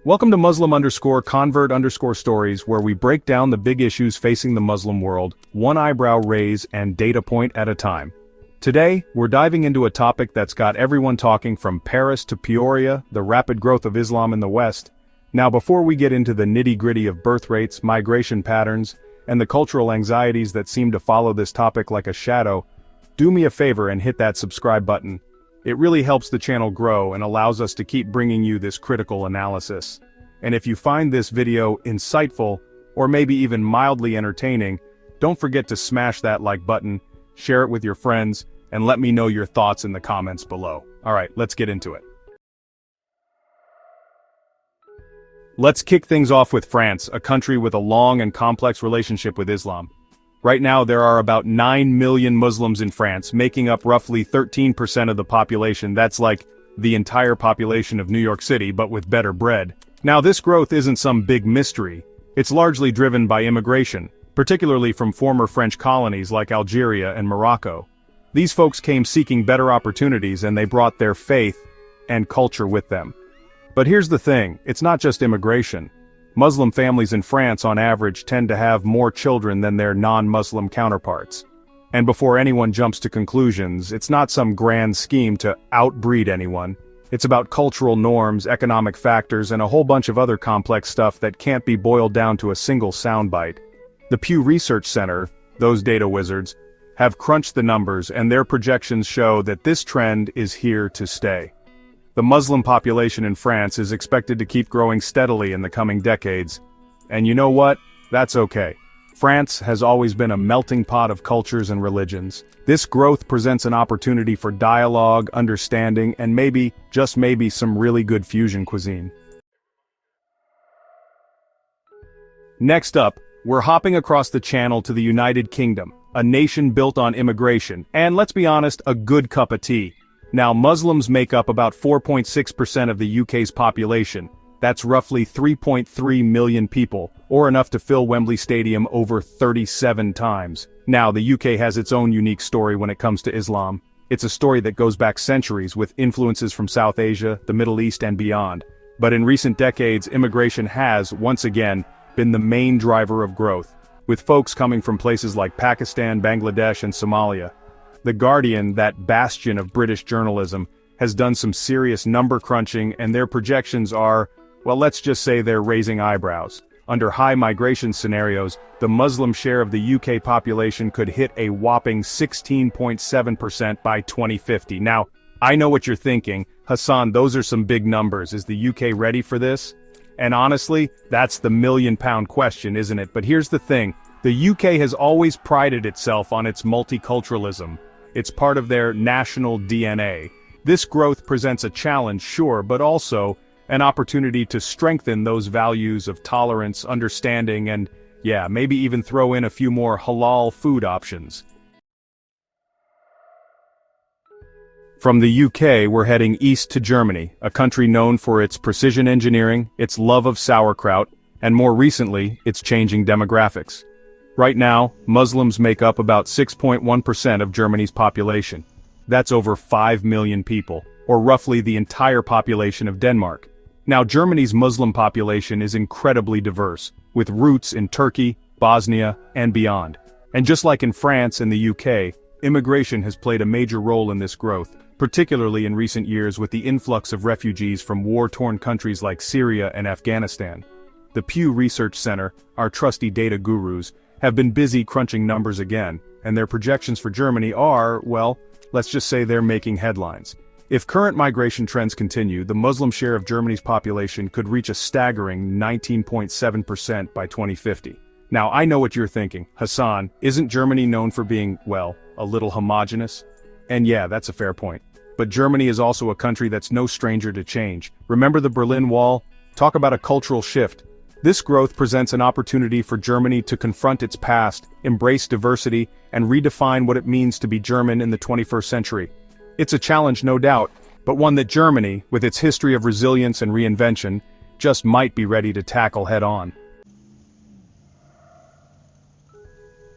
Welcome to Muslim_convert_stories, where we break down the big issues facing the Muslim world, one eyebrow raise and data point at a time. Today, we're diving into a topic that's got everyone talking from Paris to Peoria, the rapid growth of Islam in the West. Now, before we get into the nitty-gritty of birth rates, migration patterns, and the cultural anxieties that seem to follow this topic like a shadow, do me a favor and hit that subscribe button. It really helps the channel grow and allows us to keep bringing you this critical analysis. And if you find this video insightful, or maybe even mildly entertaining, don't forget to smash that like button, share it with your friends, and let me know your thoughts in the comments below. Alright, let's get into it. Let's kick things off with France, a country with a long and complex relationship with Islam. Right now there are about 9 million Muslims in France, making up roughly 13% of the population. That's like the entire population of New York City, but with better bread. Now this growth isn't some big mystery. It's largely driven by immigration, particularly from former French colonies like Algeria and Morocco. These folks came seeking better opportunities and they brought their faith and culture with them. But here's the thing, it's not just immigration. Muslim families in France on average tend to have more children than their non-Muslim counterparts. And before anyone jumps to conclusions, it's not some grand scheme to outbreed anyone. It's about cultural norms, economic factors, and a whole bunch of other complex stuff that can't be boiled down to a single soundbite. The Pew Research Center, those data wizards, have crunched the numbers and their projections show that this trend is here to stay. The Muslim population in France is expected to keep growing steadily in the coming decades. And you know what? That's okay. France has always been a melting pot of cultures and religions. This growth presents an opportunity for dialogue, understanding, and maybe, just maybe, some really good fusion cuisine. Next up, we're hopping across the channel to the United Kingdom, a nation built on immigration, and let's be honest, a good cup of tea. Now, Muslims make up about 4.6% of the UK's population. That's roughly 3.3 million people, or enough to fill Wembley Stadium over 37 times. Now, the UK has its own unique story when it comes to Islam. It's a story that goes back centuries with influences from South Asia, the Middle East, and beyond. But in recent decades, immigration has, once again, been the main driver of growth, with folks coming from places like Pakistan, Bangladesh, and Somalia. The Guardian, that bastion of British journalism, has done some serious number crunching, and their projections are, well, let's just say they're raising eyebrows. Under high migration scenarios, the Muslim share of the UK population could hit a whopping 16.7% by 2050. Now, I know what you're thinking, Hassan, those are some big numbers. Is the UK ready for this? And honestly, that's the million-pound question, isn't it? But here's the thing, the UK has always prided itself on its multiculturalism. It's part of their national DNA. This growth presents a challenge, sure, but also an opportunity to strengthen those values of tolerance, understanding, and, yeah, maybe even throw in a few more halal food options. From the UK, we're heading east to Germany, a country known for its precision engineering, its love of sauerkraut, and more recently, its changing demographics. Right now, Muslims make up about 6.1% of Germany's population. That's over 5 million people, or roughly the entire population of Denmark. Now, Germany's Muslim population is incredibly diverse, with roots in Turkey, Bosnia, and beyond. And just like in France and the UK, immigration has played a major role in this growth, particularly in recent years with the influx of refugees from war-torn countries like Syria and Afghanistan. The Pew Research Center, our trusty data gurus, have been busy crunching numbers again, and their projections for Germany are, well, let's just say they're making headlines. If current migration trends continue, the Muslim share of Germany's population could reach a staggering 19.7% by 2050. Now, I know what you're thinking, Hassan, isn't Germany known for being, well, a little homogenous? And yeah, that's a fair point. But Germany is also a country that's no stranger to change. Remember the Berlin Wall? Talk about a cultural shift. This growth presents an opportunity for Germany to confront its past, embrace diversity, and redefine what it means to be German in the 21st century. It's a challenge, no doubt, but one that Germany, with its history of resilience and reinvention, just might be ready to tackle head-on.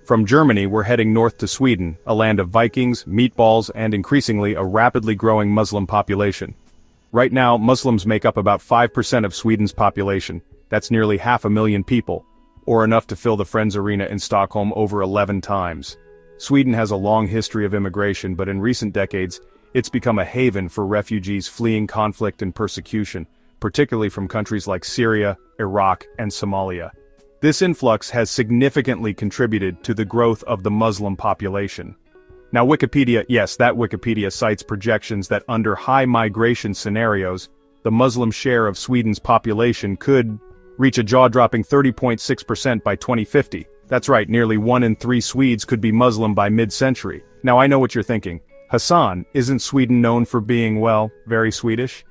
From Germany, we're heading north to Sweden, a land of Vikings, meatballs, and increasingly a rapidly growing Muslim population. Right now, Muslims make up about 5% of Sweden's population. That's nearly 500,000 people, or enough to fill the Friends Arena in Stockholm over 11 times. Sweden has a long history of immigration, but in recent decades, it's become a haven for refugees fleeing conflict and persecution, particularly from countries like Syria, Iraq, and Somalia. This influx has significantly contributed to the growth of the Muslim population. Now Wikipedia, yes, that Wikipedia cites projections that under high migration scenarios, the Muslim share of Sweden's population could reach a jaw-dropping 30.6% by 2050. That's right, nearly 1 in 3 Swedes could be Muslim by mid-century. Now I know what you're thinking. Hassan, isn't Sweden known for being, well, very Swedish?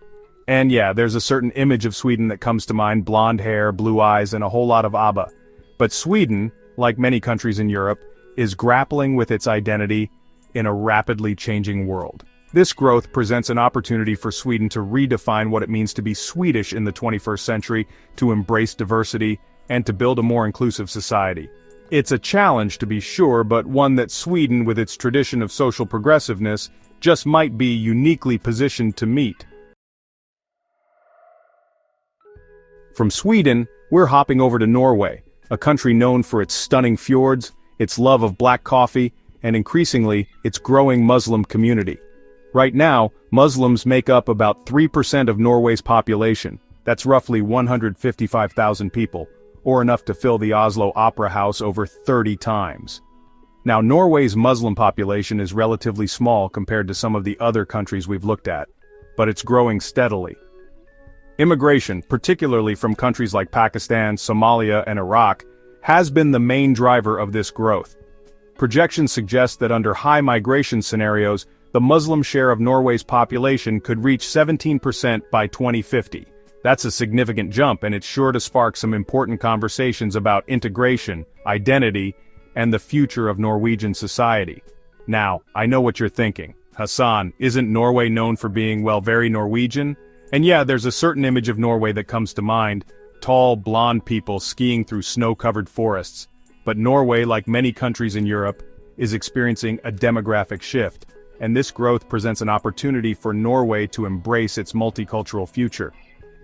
And yeah, there's a certain image of Sweden that comes to mind: blonde hair, blue eyes, and a whole lot of ABBA. But Sweden, like many countries in Europe, is grappling with its identity in a rapidly changing world. This growth presents an opportunity for Sweden to redefine what it means to be Swedish in the 21st century, to embrace diversity, and to build a more inclusive society. It's a challenge, to be sure, but one that Sweden, with its tradition of social progressiveness, just might be uniquely positioned to meet. From Sweden, we're hopping over to Norway, a country known for its stunning fjords, its love of black coffee, and increasingly, its growing Muslim community. Right now, Muslims make up about 3% of Norway's population. That's roughly 155,000 people, or enough to fill the Oslo Opera House over 30 times. Now, Norway's Muslim population is relatively small compared to some of the other countries we've looked at, but it's growing steadily. Immigration, particularly from countries like Pakistan, Somalia, and Iraq, has been the main driver of this growth. Projections suggest that under high migration scenarios, the Muslim share of Norway's population could reach 17% by 2050. That's a significant jump, and it's sure to spark some important conversations about integration, identity, and the future of Norwegian society. Now, I know what you're thinking. Hassan, isn't Norway known for being, well, very Norwegian? And yeah, there's a certain image of Norway that comes to mind: tall, blonde people skiing through snow-covered forests. But Norway, like many countries in Europe, is experiencing a demographic shift, and this growth presents an opportunity for Norway to embrace its multicultural future.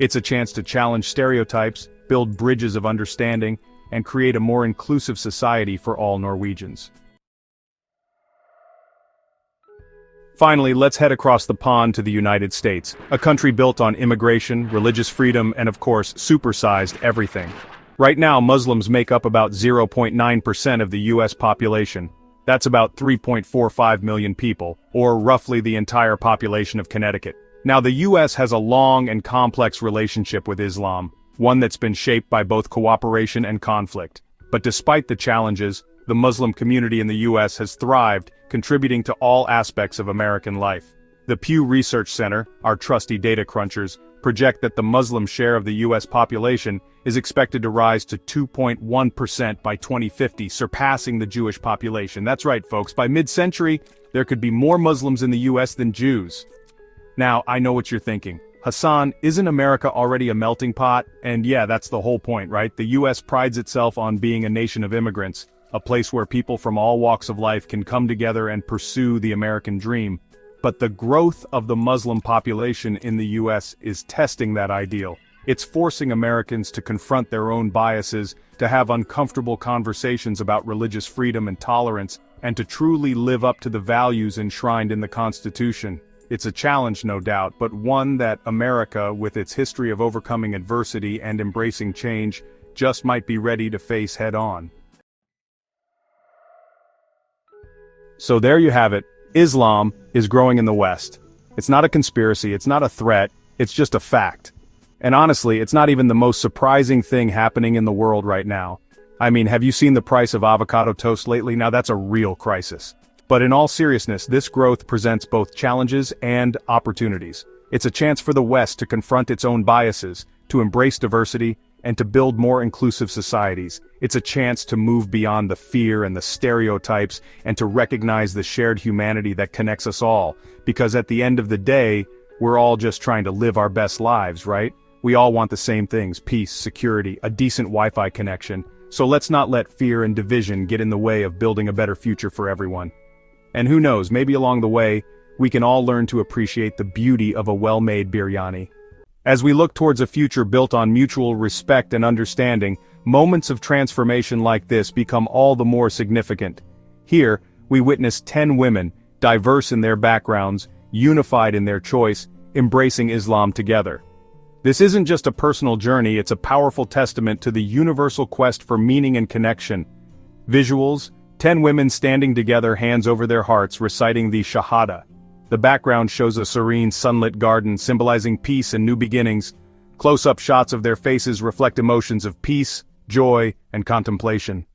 It's a chance to challenge stereotypes, build bridges of understanding, and create a more inclusive society for all Norwegians. Finally, let's head across the pond to the United States, a country built on immigration, religious freedom, and of course, supersized everything. Right now, Muslims make up about 0.9% of the US population. That's about 3.45 million people, or roughly the entire population of Connecticut. Now, the US has a long and complex relationship with Islam, one that's been shaped by both cooperation and conflict. But despite the challenges, the Muslim community in the US has thrived, contributing to all aspects of American life. The Pew Research Center, our trusty data crunchers, project that the Muslim share of the US population is expected to rise to 2.1% by 2050, surpassing the Jewish population. That's right, folks, by mid-century, there could be more Muslims in the US than Jews. Now, I know what you're thinking. Hassan, isn't America already a melting pot? And yeah, that's the whole point, right? The US prides itself on being a nation of immigrants, a place where people from all walks of life can come together and pursue the American dream. But the growth of the Muslim population in the US is testing that ideal. It's forcing Americans to confront their own biases, to have uncomfortable conversations about religious freedom and tolerance, and to truly live up to the values enshrined in the Constitution. It's a challenge, no doubt, but one that America, with its history of overcoming adversity and embracing change, just might be ready to face head-on. So there you have it. Islam is growing in the West. It's not a conspiracy, it's not a threat, it's just a fact. And honestly, it's not even the most surprising thing happening in the world right now. I mean, have you seen the price of avocado toast lately? Now that's a real crisis. But in all seriousness, this growth presents both challenges and opportunities. It's a chance for the West to confront its own biases, to embrace diversity, and to build more inclusive societies. It's a chance to move beyond the fear and the stereotypes and to recognize the shared humanity that connects us all, because at the end of the day, we're all just trying to live our best lives, right? We all want the same things: peace, security, a decent Wi-Fi connection. So let's not let fear and division get in the way of building a better future for everyone. And who knows, maybe along the way, we can all learn to appreciate the beauty of a well-made biryani. As we look towards a future built on mutual respect and understanding, moments of transformation like this become all the more significant. Here, we witness 10 women, diverse in their backgrounds, unified in their choice, embracing Islam together. This isn't just a personal journey, it's a powerful testament to the universal quest for meaning and connection. Visuals: 10 women standing together, hands over their hearts, reciting the Shahada. The background shows a serene, sunlit garden, symbolizing peace and new beginnings. Close-up shots of their faces reflect emotions of peace, joy, and contemplation.